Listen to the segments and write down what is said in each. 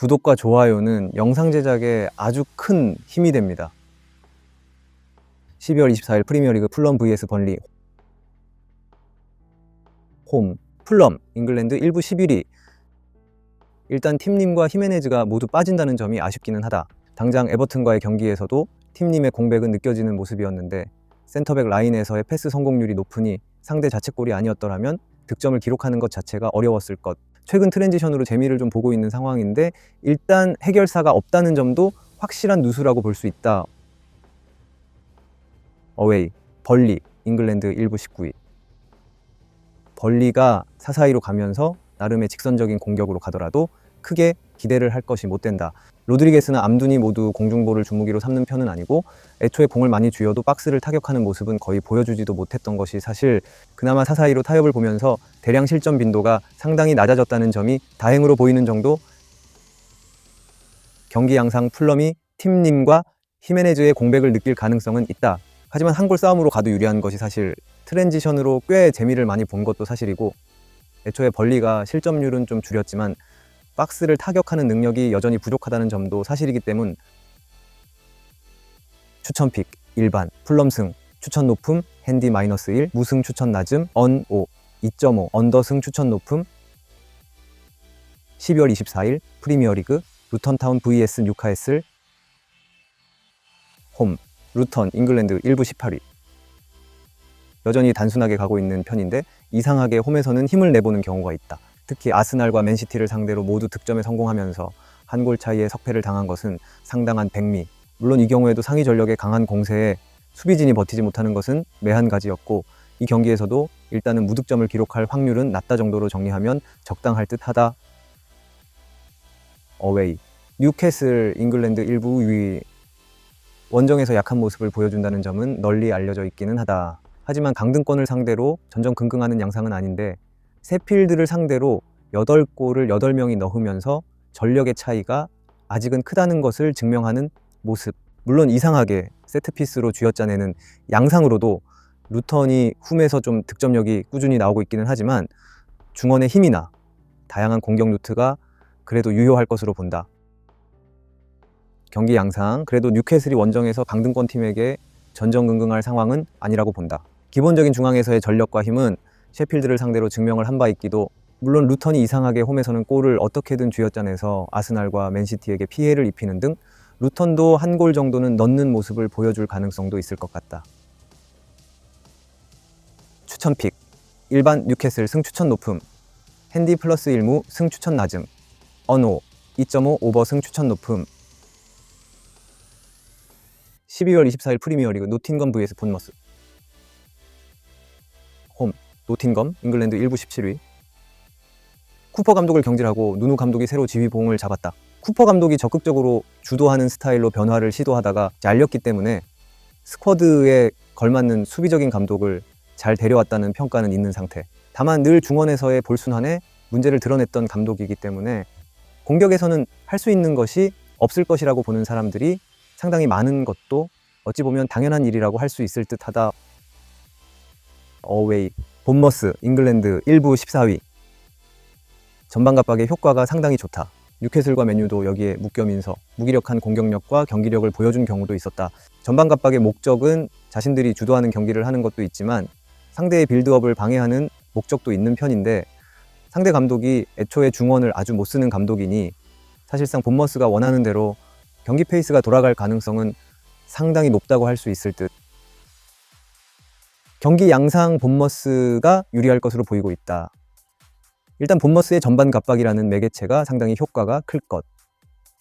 구독과 좋아요는 영상 제작에 아주 큰 힘이 됩니다. 12월 24일 프리미어리그 풀럼 vs 번리. 홈 풀럼 잉글랜드 1부 11위. 일단 팀님과 히메네즈가 모두 빠진다는 점이 아쉽기는 하다. 당장 에버튼과의 경기에서도 팀님의 공백은 느껴지는 모습이었는데 센터백 라인에서의 패스 성공률이 높으니 상대 자책골이 아니었더라면 득점을 기록하는 것 자체가 어려웠을 것. 최근 트랜지션으로 재미를 좀 보고 있는 상황인데 일단 해결사가 없다는 점도 확실한 누수라고 볼 수 있다. 어웨이 벌리 잉글랜드 1부 19위. 벌리가 4-4-2로 가면서 나름의 직선적인 공격으로 가더라도 크게 기대를 할 것이 못 된다. 로드리게스나 암둔이 모두 공중볼을 주무기로 삼는 편은 아니고 애초에 공을 많이 쥐어도 박스를 타격하는 모습은 거의 보여주지도 못했던 것이 사실. 그나마 4-4-2로 타협을 보면서 대량 실점 빈도가 상당히 낮아졌다는 점이 다행으로 보이는 정도. 경기 양상 풀럼이 팀님과 히메네즈의 공백을 느낄 가능성은 있다. 하지만 한 골 싸움으로 가도 유리한 것이 사실. 트랜지션으로 꽤 재미를 많이 본 것도 사실이고 애초에 벌리가 실점률은 좀 줄였지만 박스를 타격하는 능력이 여전히 부족하다는 점도 사실이기 때문. 추천픽 일반 풀럼승 추천 높음 핸디 -1 무승 추천 낮음 언 5 2.5 언더승 추천 높음. 12월 24일 프리미어리그 루턴타운 vs 뉴카슬. 홈 루턴 잉글랜드 1부 18위. 여전히 단순하게 가고 있는 편인데 이상하게 홈에서는 힘을 내보는 경우가 있다. 특히 아스날과 맨시티를 상대로 모두 득점에 성공하면서 한 골 차이에 석패를 당한 것은 상당한 백미. 물론 이 경우에도 상위 전력의 강한 공세에 수비진이 버티지 못하는 것은 매한가지였고 이 경기에서도 일단은 무득점을 기록할 확률은 낮다 정도로 정리하면 적당할 듯하다. 어웨이 뉴캐슬 잉글랜드 1부 2위. 원정에서 약한 모습을 보여준다는 점은 널리 알려져 있기는 하다. 하지만 강등권을 상대로 전전긍긍하는 양상은 아닌데 세필드를 상대로 8골을 8명이 넣으면서 전력의 차이가 아직은 크다는 것을 증명하는 모습. 물론 이상하게 세트피스로 쥐어짜내는 양상으로도 루턴이 홈에서 좀 득점력이 꾸준히 나오고 있기는 하지만 중원의 힘이나 다양한 공격 루트가 그래도 유효할 것으로 본다. 경기 양상 그래도 뉴캐슬이 원정에서 강등권 팀에게 전전긍긍할 상황은 아니라고 본다. 기본적인 중앙에서의 전력과 힘은 셰필드를 상대로 증명을 한 바 있기도. 물론 루턴이 이상하게 홈에서는 골을 어떻게든 쥐어짜내서 아스날과 맨시티에게 피해를 입히는 등 루턴도 한 골 정도는 넣는 모습을 보여줄 가능성도 있을 것 같다. 추천픽 일반 뉴캐슬 승 추천 높음 핸디 플러스 1무 승 추천 낮음 언5 2.5 오버 승 추천 높음. 12월 24일 프리미어리그 노팅검 vs 본머스. 홈 노팅검 잉글랜드 1부 17위. 쿠퍼 감독을 경질하고 누누 감독이 새로 지휘봉을 잡았다. 쿠퍼 감독이 적극적으로 주도하는 스타일로 변화를 시도하다가 잘렸기 때문에 스쿼드에 걸맞는 수비적인 감독을 잘 데려왔다는 평가는 있는 상태. 다만 늘 중원에서의 볼순환에 문제를 드러냈던 감독이기 때문에 공격에서는 할 수 있는 것이 없을 것이라고 보는 사람들이 상당히 많은 것도 어찌 보면 당연한 일이라고 할 수 있을 듯하다. 어웨이 본머스 잉글랜드 1부 14위. 전반갑박의 효과가 상당히 좋다. 뉴캐슬과 맨유도 여기에 묶여면서 무기력한 공격력과 경기력을 보여준 경우도 있었다. 전반갑박의 목적은 자신들이 주도하는 경기를 하는 것도 있지만 상대의 빌드업을 방해하는 목적도 있는 편인데 상대 감독이 애초에 중원을 아주 못 쓰는 감독이니 사실상 본머스가 원하는 대로 경기 페이스가 돌아갈 가능성은 상당히 높다고 할 수 있을 듯. 경기 양상 본머스가 유리할 것으로 보이고 있다. 일단 본머스의 전반 갑박이라는 매개체가 상당히 효과가 클 것.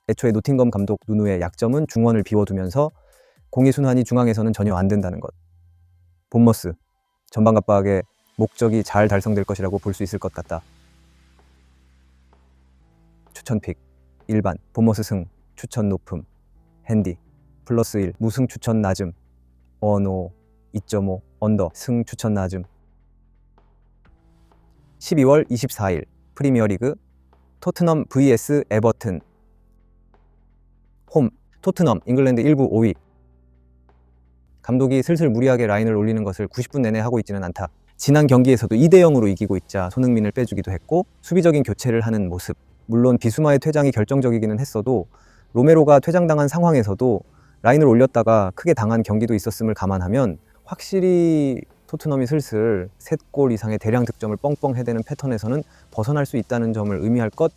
애초에 노팅검 감독 누누의 약점은 중원을 비워두면서 공의 순환이 중앙에서는 전혀 안 된다는 것. 본머스 전반 갑박의 목적이 잘 달성될 것이라고 볼 수 있을 것 같다. 추천픽 일반 본머스 승 추천 높음 핸디 플러스 1 무승 추천 낮음 언5 2.5 언더 승 추천 낮음. 12월 24일 프리미어리그 토트넘 vs 에버튼. 홈 토트넘 잉글랜드 1부 5위. 감독이 슬슬 무리하게 라인을 올리는 것을 90분 내내 하고 있지는 않다. 지난 경기에서도 2대0으로 이기고 있자 손흥민을 빼주기도 했고 수비적인 교체를 하는 모습. 물론 비수마의 퇴장이 결정적이기는 했어도 로메로가 퇴장당한 상황에서도 라인을 올렸다가 크게 당한 경기도 있었음을 감안하면 확실히 토트넘이 슬슬 3골 이상의 대량 득점을 뻥뻥 해대는 패턴에서는 벗어날 수 있다는 점을 의미할 것.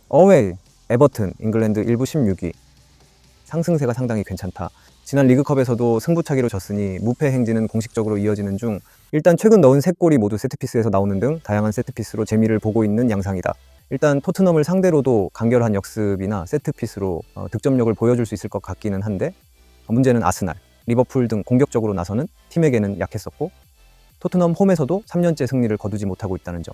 어웨이 에버튼 잉글랜드 1부 16위. 상승세가 상당히 괜찮다. 지난 리그컵에서도 승부차기로 졌으니 무패 행진은 공식적으로 이어지는 중 일단 최근 넣은 3골이 모두 세트피스에서 나오는 등 다양한 세트피스로 재미를 보고 있는 양상이다. 일단 토트넘을 상대로도 간결한 역습이나 세트피스로 득점력을 보여줄 수 있을 것 같기는 한데 문제는 아스날, 리버풀 등 공격적으로 나서는 팀에게는 약했었고 토트넘 홈에서도 3년째 승리를 거두지 못하고 있다는 점.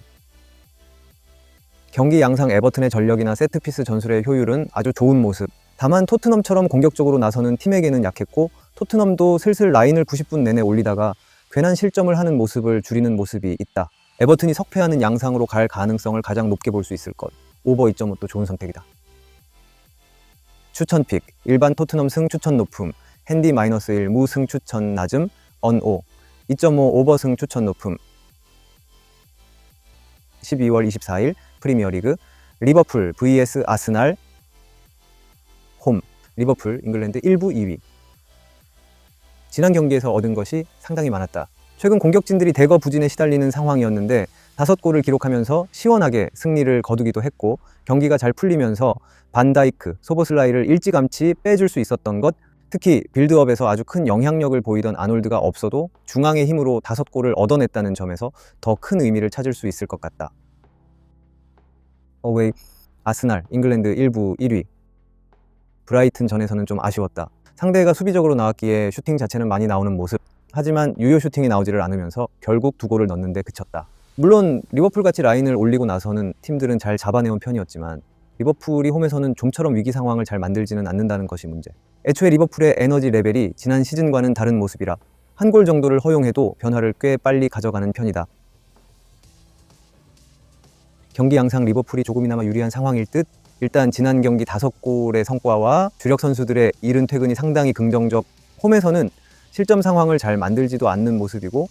경기 양상 에버튼의 전력이나 세트피스 전술의 효율은 아주 좋은 모습. 다만 토트넘처럼 공격적으로 나서는 팀에게는 약했고 토트넘도 슬슬 라인을 90분 내내 올리다가 괜한 실점을 하는 모습을 줄이는 모습이 있다. 에버튼이 석패하는 양상으로 갈 가능성을 가장 높게 볼 수 있을 것. 오버 2.5도 좋은 선택이다. 추천픽 일반 토트넘 승 추천 높음 핸디 -1 무 승 추천 낮음 언5 2.5 오버 승 추천 높음 12월 24일 프리미어리그 리버풀 vs 아스날 홈 리버풀 잉글랜드 1부 2위. 지난 경기에서 얻은 것이 상당히 많았다. 최근 공격진들이 대거 부진에 시달리는 상황이었는데 5골을 기록하면서 시원하게 승리를 거두기도 했고 경기가 잘 풀리면서 반다이크, 소보슬라이를 일찌감치 빼줄 수 있었던 것. 특히 빌드업에서 아주 큰 영향력을 보이던 아놀드가 없어도 중앙의 힘으로 5골을 얻어냈다는 점에서 더 큰 의미를 찾을 수 있을 것 같다. 어웨이 아스날 잉글랜드 1부 1위. 브라이튼 전에서는 좀 아쉬웠다. 상대가 수비적으로 나왔기에 슈팅 자체는 많이 나오는 모습. 하지만 유효 슈팅이 나오지를 않으면서 결국 2골을 넣는데 그쳤다. 물론 리버풀같이 라인을 올리고 나서는 팀들은 잘 잡아내온 편이었지만 리버풀이 홈에서는 좀처럼 위기 상황을 잘 만들지는 않는다는 것이 문제. 애초에 리버풀의 에너지 레벨이 지난 시즌과는 다른 모습이라 한 골 정도를 허용해도 변화를 꽤 빨리 가져가는 편이다. 경기 양상 리버풀이 조금이나마 유리한 상황일 듯. 일단 지난 경기 5골의 성과와 주력 선수들의 이른 퇴근이 상당히 긍정적. 홈에서는 실점 상황을 잘 만들지도 않는 모습이고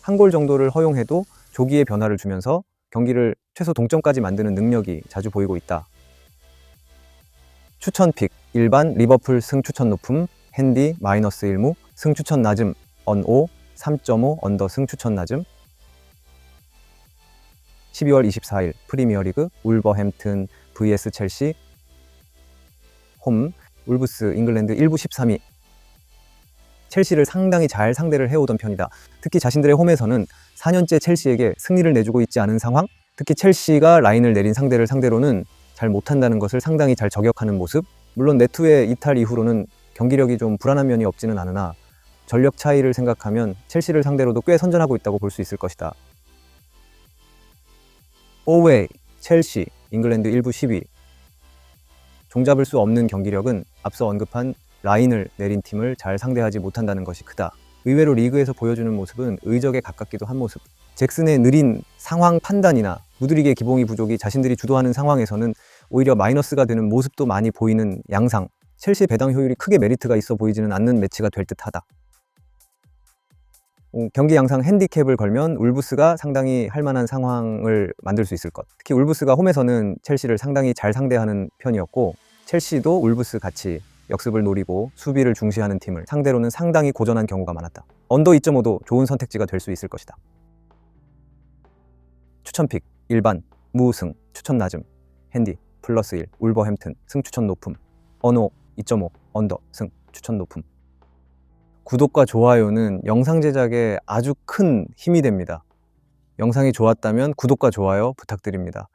한 골 정도를 허용해도 조기에 변화를 주면서 경기를 최소 동점까지 만드는 능력이 자주 보이고 있다. 추천픽 일반 리버풀 승 추천 높음 핸디 -1무 승 추천 낮음 언5 3.5 언더 승 추천 낮음 12월 24일 프리미어리그 울버햄튼 vs 첼시 홈 울브스 잉글랜드 1부 13위. 첼시를 상당히 잘 상대를 해오던 편이다. 특히 자신들의 홈에서는 4년째 첼시에게 승리를 내주고 있지 않은 상황. 특히 첼시가 라인을 내린 상대를 상대로는 잘 못한다는 것을 상당히 잘 저격하는 모습. 물론 네투의 이탈 이후로는 경기력이 좀 불안한 면이 없지는 않으나 전력 차이를 생각하면 첼시를 상대로도 꽤 선전하고 있다고 볼 수 있을 것이다. 어웨이 첼시 잉글랜드 1부 10위. 종잡을 수 없는 경기력은 앞서 언급한 라인을 내린 팀을 잘 상대하지 못한다는 것이 크다. 의외로 리그에서 보여주는 모습은 의적에 가깝기도 한 모습. 잭슨의 느린 상황 판단이나 무드릭의 기봉이 부족이 자신들이 주도하는 상황에서는 오히려 마이너스가 되는 모습도 많이 보이는 양상. 첼시 배당 효율이 크게 메리트가 있어 보이지는 않는 매치가 될 듯하다. 경기 양상 핸디캡을 걸면 울브스가 상당히 할만한 상황을 만들 수 있을 것. 특히 울브스가 홈에서는 첼시를 상당히 잘 상대하는 편이었고 첼시도 울브스 같이 역습을 노리고 수비를 중시하는 팀을 상대로는 상당히 고전한 경우가 많았다. 언더 2.5도 좋은 선택지가 될 수 있을 것이다. 추천픽 일반 무승 추천 낮음 핸디 +1 울버햄튼 승 추천 높음 언어 2.5 언더 승 추천 높음. 구독과 좋아요는 영상 제작에 아주 큰 힘이 됩니다. 영상이 좋았다면 구독과 좋아요 부탁드립니다.